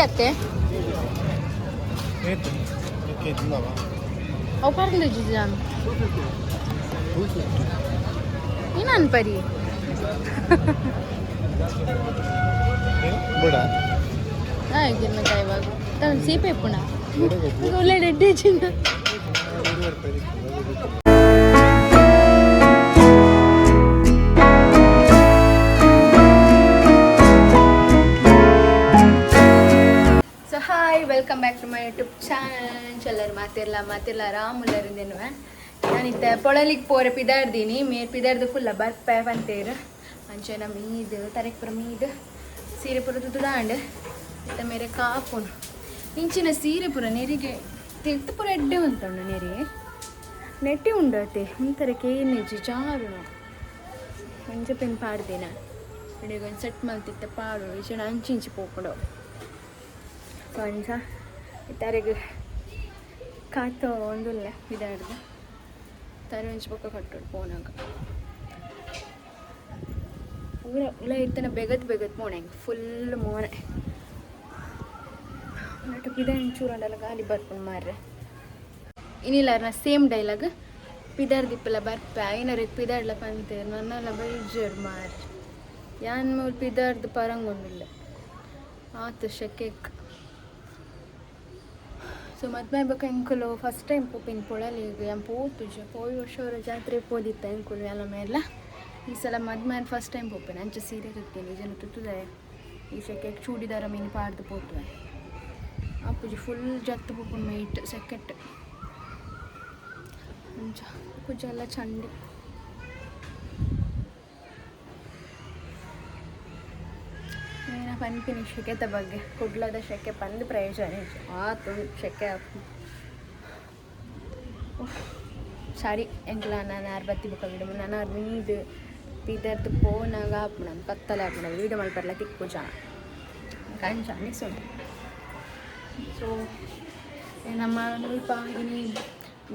ಅತ್ತೆ ಅವು ಪರ್ಲೆ ಜಿಜಾನ್ ಏನು ಅನ್ಪರಿ ಇವಾಗ ಸೀಪೆ ಪುಣ ಒಳ್ಳೆ ರೆಡ್ಡಿ ಚಿನ್ನ welcome back to my YouTube channel ಎಲ್ಲರೂ ಮಾತಿಲ್ಲ ರಾಮುಲ್ಲರಿಂದೇನು ನಾನಿತ್ತ ಪೊಳಲಿಗೆ ಪೋರೆ ಪಿದಾಡ್ದೀನಿ ಮೇರ್ ಪಿದಾಡ್ದು ಫುಲ್ಲ ಬರ್ಪೆ ಬಂತೇರು ಅಂಚನ ಮೀದು ತರಕ್ ಪುರ ಮೀದು ಸೀರೆ ಪುರ ತುದಾಂಡ್ ಇತ್ತ ಮೇರೆ ಕಾಪುನು ಇಂಚಿನ ಸೀರೆ ಪುರ ನೆರಿಗೆ ತೆತ್ತು ಪುರ ಎಡ್ಡೆ ಉಂಟು ನೆರೆ ನೆಟ್ಟಿ ಉಂಡತೆ ಒಂಥರ ಕೇನೆಜಿ ಚಾರು ಒಂಚ ಪೆನ್ ಪಾಡ್ದೇನ ಇಡೀಗ ಒಂದು ಸೆಟ್ ಮಲ್ತಿತ್ತ ಪಾಡು ಇಚೆ ಅಂಚಿಂಚಿ ಪೋಕೊಂಡು ಕೊಂಚ ತರೆಗೆ ಕಾತು ಒಂದುಲ್ಲ ಇದಾಡ್ದು ತರ ಒಂಚು ಪಕ್ಕ ಕಟ್ಟೋಡು ಪೋನಾಗ ಉಳ ಇರ್ತನ ಬೆಗತ್ ಪೋಣೆ ಹಿಂಗೆ ಫುಲ್ ಮೋನೆ ನಟ ಪಿದ ಚೂರಂಡೆಲ್ಲ ಗಾಲಿ ಬರ್ಕೊಂಡು ಮಾರ್ರೆ ಇನ್ನಿಲ್ಲ ಸೇಮ್ ಡೈಲಾಗ್ ಪಿದಾರ್ದಿಪ್ಪೆಲ್ಲ ಬರ್ಪೆ ಐನರಿಗೆ ಪಿದಾಡ್ಲ ಪಂತೇರು ನನ್ನೆಲ್ಲ ಬೈಜರ್ ಮಾರ್ರೆ ಯಾನ್ ಮೂರು ಪಿದಾರ್ದು ಪರಂಗೊಂದಿಲ್ಲ ಆತು ಶೆಕೆಕ್ ಸೊ ಮದುವೆ ಬೇಕು ಎಂಕುಲು ಫಸ್ಟ್ ಟೈಮ್ ಪೋಪಿನ ಪೊಳಲಿಗೆ ಏನು ಪೋತುಜ ಪೋಯ್ ವರ್ಷ ಜಾತ್ರೆ ಪೋದಿತ್ತ ಎಂಕುಲು ಎಲ್ಲ ಮೇಲೆ ಈ ಸಲ ಮದುವೆ ಫಸ್ಟ್ ಟೈಮ್ ಪೋಪೇನೆ ಅಂಚೆ ಸೀರೆ ಇರ್ತೀನಿ ಜನ ತುತ್ತದೆ ಈ ಸೆಕೆ ಚೂಡಿದಾರ ಮೀನು ಪಾಡ್ದು ಪೋತುವೆ ಅಪ್ಪುಜಿ ಫುಲ್ ಜತ್ತು ಪೋಪುನ್ ಮೈಟ್ ಸೆಕೆಟ್ ಅಂಚ ಪೂಜೆ ಎಲ್ಲ ಚಂಡಿ ಪನ್ಪಿನ ಶೆಕೆತ ಬಗ್ಗೆ ಕುಡ್ಲದ ಶೆಕೆ ಪಂದು ಪ್ರಯೋಜನ ಆತು ಶೆಕೆ ಸಾರಿ ಎಂಕ್ಲ ನಾನು ಯಾರು ಬತ್ತಿ ಬುಕ್ಕ ವಿಡಿಯೋ ನಾನು ಅವ್ರು ಮೀದು ಪಿದರ್ದು ಪೋನಾಗ ಹಾಪುಣ ಕತ್ತಲೆ ಹಾಪುಣ ವೀಡಿಯೋ ಮಲ್ಪರ್ಲ ತಿಕ್ಕು ಜನ ಕಂಚ ಅನಿಸುಂಟು ಸೊ ನಮ್ಮ ಸ್ವಲ್ಪ ಇನ್ನು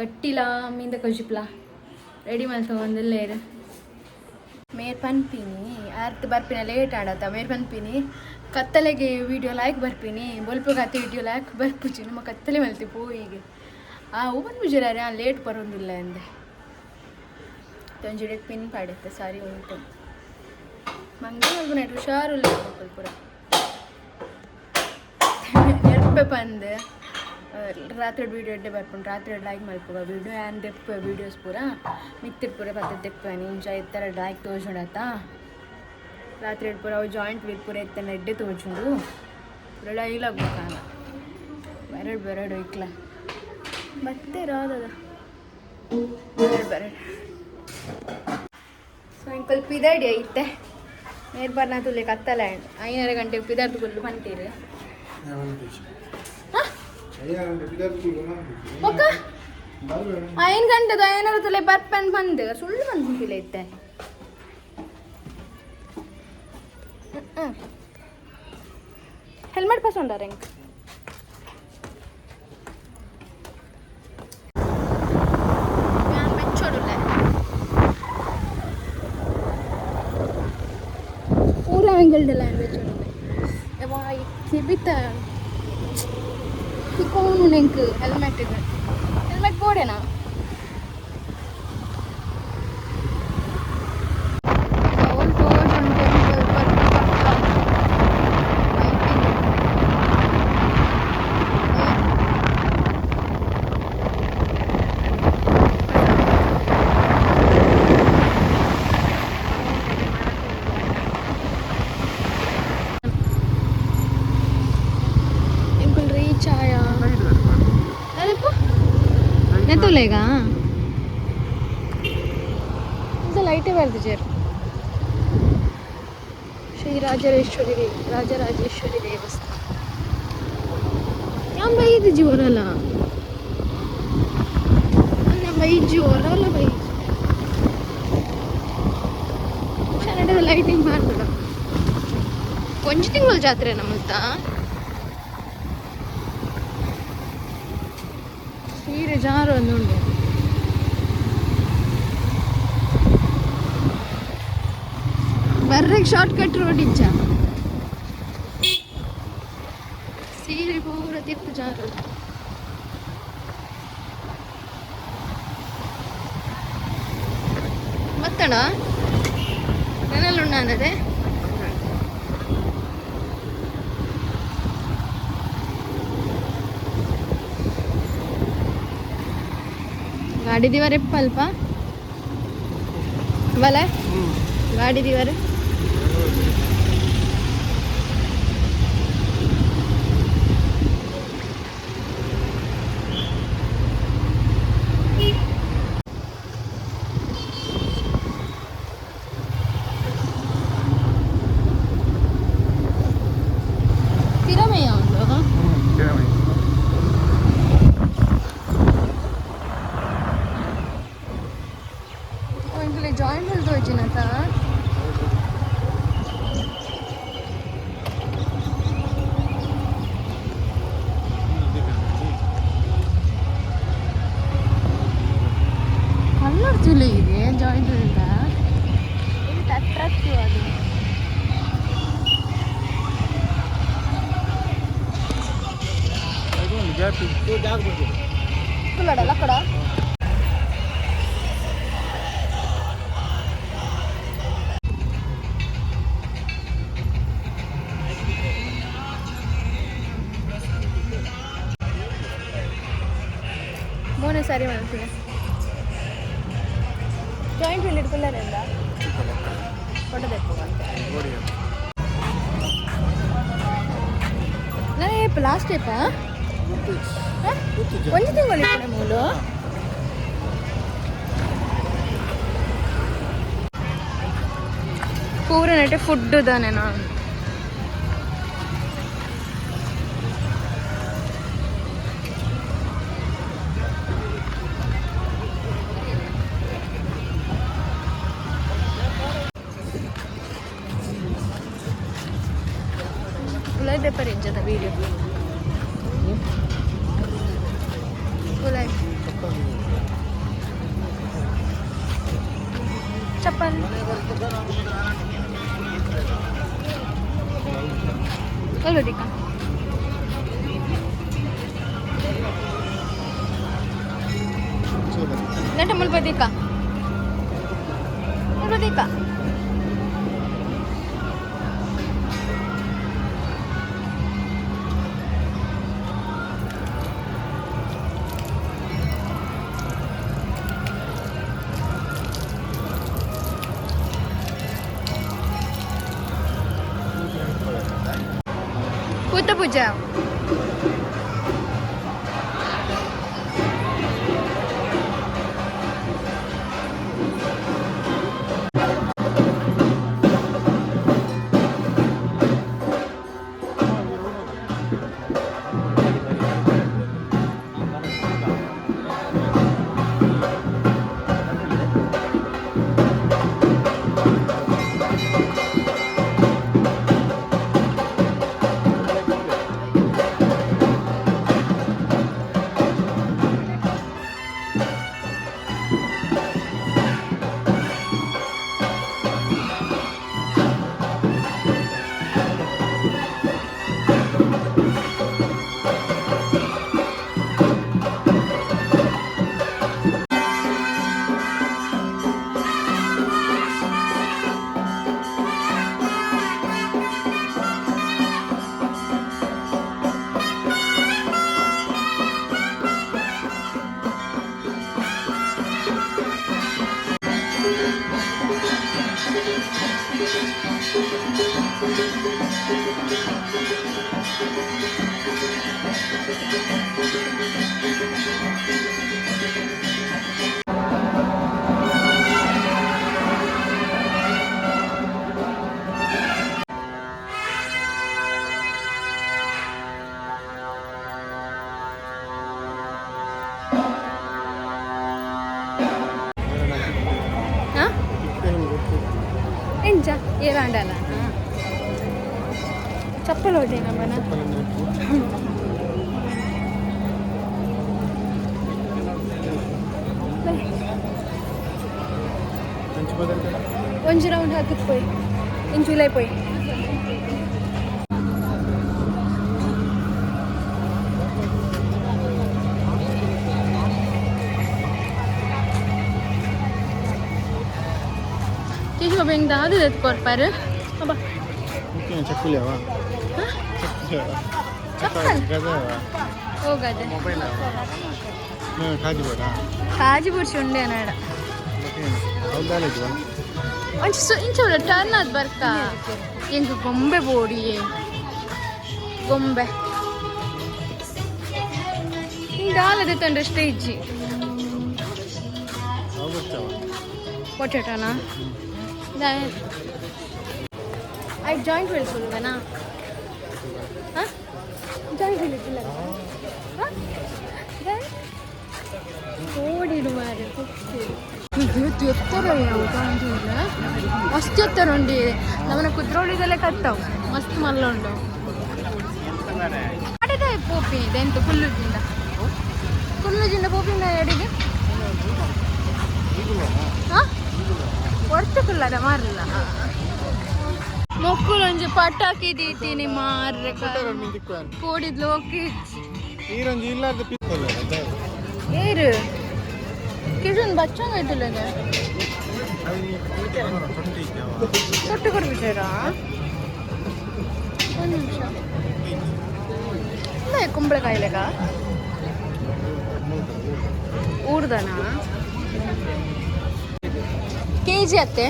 ಗಟ್ಟಿಲ ಮೀಂದ ಕೊಜಿಪ್ಲ ರೆಡಿ ಮಾಡ್ತಾ ಒಂದೆಲ್ಲ ಇರು ಮೇರ್ ಪನ್ಪಿನಿ ಅರ್ಥ ಬರ್ಪಿನ ಲೇಟ್ ಆಡತ್ತ ಮೇರ್ ಪನ್ಪಿನಿ ಕತ್ತಲೆಗೆ ವಿಡಿಯೋ ಲೈಕ್ ಬರ್ಪಿನಿ ಬೊಲ್ಪ ಕತ್ತೆ ವಿಡಿಯೋ ಲೈಕ್ ಬರ್ಪುಜಿ ನಮ್ಮ ಕತ್ತಲೆ ಮಲ್ತಿ ಪೋಯಿಗೆ ಓಪನ್ ಮುಜರಾರೆ ಲೇಟ್ ಬರೋದಿಲ್ಲ ಅಂದೆ ತೊಂಜಿಡೆ ಪಿನ್ ಪಾಡುತ್ತೆ ಸಾರಿ ಉಂಟು ಮಂಗೆ ಮಗು ನೆಟ್ ಹುಷಾರು ಪೂರ ನೆರ್ಪೆ ಪಂದು ರಾತ್ರಿ ವೀಡಿಯೋ ಎಡ್ಡೆ ಬರ್ಕೊಂಡು ರಾತ್ರಿ ಲೈಕ್ ಮಲ್ಪುವ ವೀಡಿಯೋ ಆ್ಯಂಡ್ ದೆಪ್ಪ ವೀಡಿಯೋಸ್ ಪೂರ ಮಿತ್ತಿರ್ ಪೂರ ಪತ್ತೆ ದೆಪ್ಪ ನಿಂಚ ಎತ್ತರ ಲೈಕ್ ತೋರ್ಸೋಡತ್ತ ರಾತ್ರಿ ಪೂರ ಅವು ಜಾಯಿಂಟ್ ವೀಕ್ ಪೂರ ಎತ್ತನ ಎಡ್ಡೆ ತೋರ್ಸುಂಡು ಪೂರ ಡೈಲಾಗ್ ಬೇಕಾಗ ಬೆರಡು ಇಕ್ಲ ಮತ್ತೆ ರಾದದ ಬೆರಡು ಸೊ ಇಂಕಲ್ ಪಿದಾಡಿ ಐತೆ ನೇರ್ ಬರ್ನ ತುಲೆ ಕತ್ತಲ 5:30 ಗಂಟೆಗೆ ಪಿದಾರ್ದು ಫುಲ್ಲು ಬಂತೀರಿ ಐದು ಗಂಟೆದ 5:30 ತುಲೆ ಬರ್ಪನ್ ಬಂದು ಸುಳ್ಳು ಬಂದಿಲ್ಲ ಐತೆ ಹೆಲ್ಮೆಟ್ ಪಾಸ್ ಉಂಟಾರ ಹೆಂಗೆ ಮೆಚ್ಚೋಡಿಲ್ಲ ಪೂರ ಆಂಗಲ್ಡೆಲ್ಲ ಮೆಚ್ಚೋಡಿಲ್ಲ ಯವಾ ಸಿಬಿತ ಸಿಕ್ಕೋನು ನೆಂಕು ಹೆಲ್ಮೆಟ್ போடேனா लेगा लाइटे बरद चेर श्री राजराजेश्वरी देवस्थान यहाँ बईद जोरल ಲೈಟಿಂಗ್ ಮಾಡ್ತದ ಕೊಂಚ ತಿಂಗಳು ಜಾತ್ರೆ ನಮ್ಮತ್ತ ಸೀರೆ ಜಾರು ಒಂದುಂಡು ಬರ್ರೆಗೆ ಶಾರ್ಟ್ ಕಟ್ ರೋಡ್ ಇಚ್ಚ ಜಾರು ಮತ್ತಣ ನನ್ನೆಲ್ಲ ಅನ್ನದೆ ಗಾಡಿ ದಿವಾರೆ ಅಲ್ಪ ಬಲ ಗಾಡಿ ದಿವಾರೆ ತಿರಮಯ್ಯ ಒಂದು ಜಾಯಿಂಟ್ ಹೇಳ್ದು ಅಜ್ಜಿನತ ಕಲ್ಲರ್ ತುಳಿ ಇದೆ ಜಾಯಿಂಟ್ ಇಲ್ಲ ಎಂತ ಅಟ್ರಾಕ್ಟಿವ್ ಅದು ಕುಲ್ಲಡಲ್ಲ ಕಡ ಮೂರನೇ ಸಾರಿ ಮಾಡ್ತೀನಿ ಜಾಯಿಂಟ್ ವೀಲ್ ಇಟ್ಕೊಳ್ಳಾರಿಂದ ಫೋಟೋ ತೆಕ್ಕೋವಂತೆ ನನಗೆ ಲಾಸ್ಟ್ ಟೈಪ ಒಂದು ತಿಂಗಳು ಇಟ್ಟೆ ಮೂಲು ಪೂರ ನೆಟ್ಟೆ ಫುಡ್ ತಾನೆ ನಾನು Ulai per injata video. Ulai. Chapan. Kalau dika. Nanti mulai dika. Mulai dika. Puta puja. Enja, irandala. Chappal hoje na mana. Onde round hakit poi. In July poi. Kishu ಬೆಂಗ್ Dadu ಕೊರ್ಪಾರು ಅಬ್ಬ ಚಕ್ಕುಲಿಯವ ಚಪ್ಪಲ್ ಹೋಗದೆ ಕಾಜಿಪುರ್ಸಿ ಉಂಡೆ ನಾಡ ಇಂಚ ಟರ್ನ್ ಅದು ಬರ್ಕ ಹೆಂಗ ಗೊಂಬೆ ಬೋಡಿ ಗೊಂಬೆ ಹಿಂಗಾಲದೆ ತಂದ್ರೆ ಸ್ಟೇಜಿ పొటాటోనా అది జాయింట్ వీల్స్ ఉందేనా ಜಾಯಿಂಟ್ ವೀಲ್ ಇಟ್ಟಿಲ್ಲ ಓಡಿಡು ಮಾರೆ ಎತ್ತರ ಮಸ್ತ್ ಎತ್ತರ ಉಂಡಿ ನಮ್ಮನ ಕುದ್ರೋಳಿದಲ್ಲೇ ಕತ್ತಾವು ಮಸ್ತ್ ಮಲ್ಲ ಉಂಡು ಅಡಿದೆ ಪೋಪಿ ಇದೆಂತ ಕುಲ್ಲುಜಿಂದ ಪೋಪಿಂದ ಅಡಿಗೆ ಹೊರ್ತಕ್ಕಲ್ಲ ಮಾರಲ್ಲ ಮೊಕ್ಕಳು ಒಂಜಿ ಪಟಾಕಿ ದೀತೀನಿ ಮಾರ್ರೆ ಕೋಡಿದ್ಲು ಹೋಗಿ ಏರು ಕಿಶನ್ ಬಚ್ಚಂಗ ಆಯ್ತಲ್ಲ ತೊಟ್ಟು ಕೊಡ್ಬಿಟ್ಟಾರಾ ಒಂದು ನಿಮಿಷ ಕುಂಬಳಕಾಯಿಲೆಗ ಊರ್ದನಾ ಕೆಜಿ ಅತ್ತೆ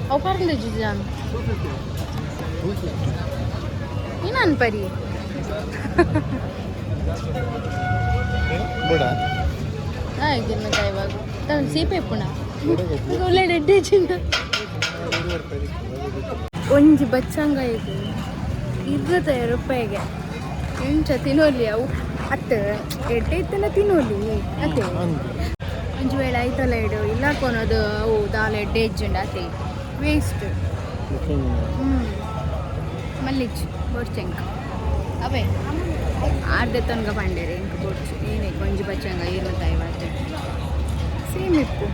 ಅವು ಪರ್ದು ಜಿಜಾನ್ ನೀನು ಅನ್ಪರಿ ಆಗಿನ ಇವಾಗ ತಗೊಂಡು ಸೀಪೆ ಪುಣ ಒಳ್ಳೆ ರೆಡ್ಡಿ ಚಿನ್ನ ಒಂಜಿ ಬಚ್ಚಂಗ ಇದು 20 ರೂಪಾಯಿಗೆ ಎಂಚ ತಿನ್ನೋಲಿ ಅವು ಅತ್ತೆ ಎಡ್ಡೆ ಇತ್ತಲ್ಲ ತಿನ್ನೋಲಿ ಅತ್ತೆ ಒಂಜಿ ವೇಳೆ ಆಯ್ತಲ್ಲ ಇಡು ಇಲ್ಲ ಕೊನೋದು ಅವು ದಾಲ ಎಡ್ಡೆ ಇಜ್ಜುಂಡು ಅತ್ತೆ ವೇಸ್ಟ್ ಮಲ್ಲಿಚ್ಚು ಬೋರ್ಚಂಕ ಅವೇ ಆರ್ದೆ ತನಕ ಪಂಡೇರಿ ಇಂಕ ಬೋರ್ಚು ಏನೇ ಕೊಂಜಿ ಬಚ್ಚಂಗ 25 ಸೇಮ್ ಇಪ್ಪು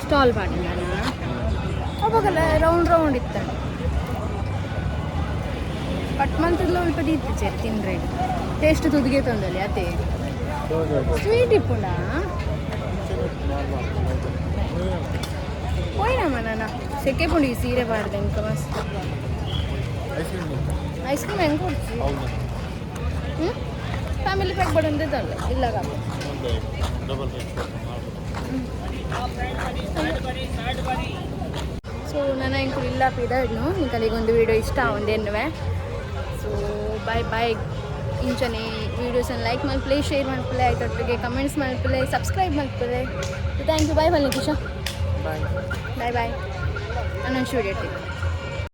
ಸ್ಟಾಲ್ ಪಾಡಿನ ಅವಾಗಲ್ಲ ರೌಂಡ್ ಇತ್ತ ಕಟ್ ಮಂತಲ್ಲ ಸ್ವಲ್ಪ ದೀಪಿಚೆ ತಿನ್ರೆ ಟೇಸ್ಟ್ ತುದಿಗೆ ತಂದಲ್ಲಿ ಅದೇ ಸ್ವೀಟ್ ಇಪ್ಪುಂಡ ಹೋಯ್ನಮ್ಮ ನಾನು ಸೆಕೆ ಪುಂಡಿ ಸೀರೆ ಬಾರ್ದೆ ಇಂಕ ಮಸ್ತ್ ಐಸ್ ಕ್ರೀಮ್ ಹೆಂಗೆ ಕೊಡ್ಸಿ ಫ್ಯಾಮಿಲಿ ಪ್ಯಾಕ್ ಬಡಂದಿದ್ದಲ್ಲ ಇಲ್ಲ ಸೊ ನನ್ನ ಇಂಕು ಇಲ್ಲ ಪಿದಾಡ್ನು ನಿಕಲಿಗೊಂದು ವೀಡಿಯೋ ಇಷ್ಟ ಒಂದೇನುವೆ ಸೊ ಬಾಯ್ ಇಂಚನೆ ವೀಡಿಯೋಸನ್ನು ಲೈಕ್ ಮಾಡ್ಕೊಳ್ಳಿ ಶೇರ್ ಮಾಡ್ಕೊಳ್ಳಿ ಆಯ್ತೊಟ್ಟಿಗೆ ಕಮೆಂಟ್ಸ್ ಮಾಡ್ಕೊಳ್ಳಿ ಸಬ್ಸ್ಕ್ರೈಬ್ ಮಾಡ್ಕೊಳ್ಳಿ ಥ್ಯಾಂಕ್ ಯು ಬಾಯ್ ಬನ್ನಿ ಕಿಶಾ ಬಾಯ್ ನಾನು ಸ್ಟುಡಿಯೋ